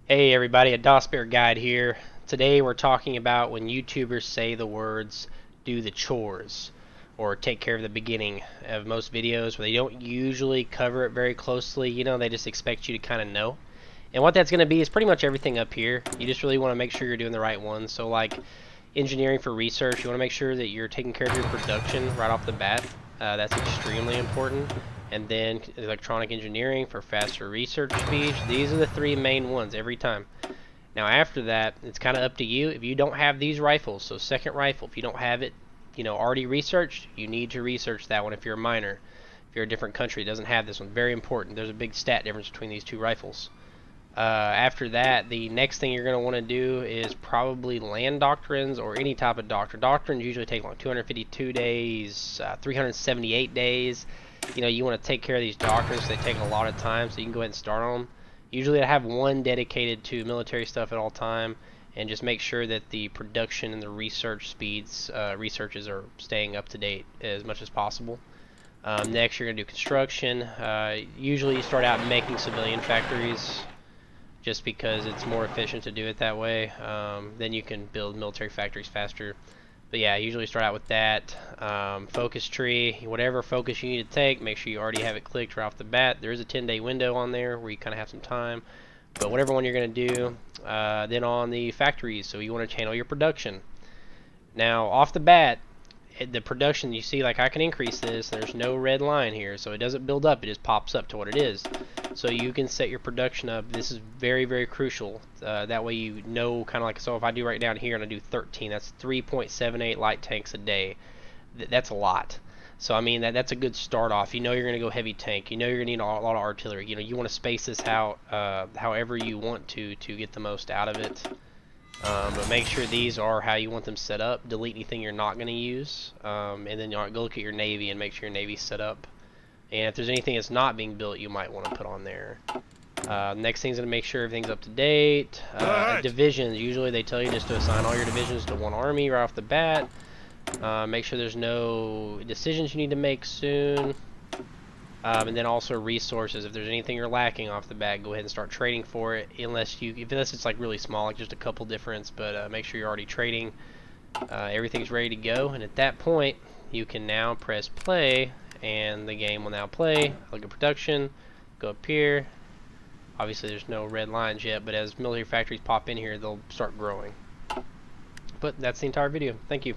Hey everybody, a DOS Guide here. Today we're talking about when YouTubers say the words do the chores or take care of the beginning of most videos where they don't usually cover it very closely. They just expect you to kind of know. And what that's going to be is pretty much everything up here. You just really want to make sure you're doing the right ones. So like engineering for research, you want to make sure that you're taking care of your production right off the bat. That's extremely important. And then electronic engineering for faster research speeds. These are the three main ones every time. Now after that, it's kind of up to you. If you don't have these rifles, so second rifle, if you don't have it, already researched, you need to research that one if you're a miner. If you're a different country, it doesn't have this one. Very important. There's a big stat difference between these two rifles. After that, the next thing you're going to want to do is probably land doctrines or any type of doctrine. Doctrines usually take like 252 days, 378 days. You want to take care of these doctrines. They take a lot of time, so you can go ahead and start on them. Usually I have one dedicated to military stuff at all time, and just make sure that the production and the research speeds, researches are staying up to date as much as possible. Next, you're going to do construction. Usually you start out making civilian factories just because it's more efficient to do it that way. Then you can build military factories faster. But yeah, usually start out with that. Focus tree, whatever focus you need to take, make sure you already have it clicked right off the bat. There is a 10-day window on there where you kind of have some time. But whatever one you're going to do, then on the factories, so you want to channel your production. Now, off the bat, the production, you see, like I can increase this. There's no red line here, so it doesn't build up. It just pops up to what it is. So you can set your production up. This is very, very crucial. That way you know, kind of like, so if I do right down here and I do 13, that's 3.78 light tanks a day. That's a lot. So I mean that's a good start off. You know you're going to go heavy tank. You know you're going to need a lot of artillery. You want to space this out however you want to get the most out of it. But make sure these are how you want them set up. Delete anything you're not going to use. And then go look at your Navy and make sure your Navy's set up. And if there's anything that's not being built, you might want to put on there. Next thing is going to make sure everything's up to date. Divisions, usually they tell you just to assign all your divisions to one army right off the bat. Make sure there's no decisions you need to make soon. And then also resources. If there's anything you're lacking off the bat, go ahead and start trading for it. Unless it's like really small, like just a couple difference. But make sure you're already trading. Everything's ready to go, and at that point, you can now press play, and the game will now play. Look at production. Go up here. Obviously, there's no red lines yet, but as military factories pop in here, they'll start growing. But that's the entire video. Thank you.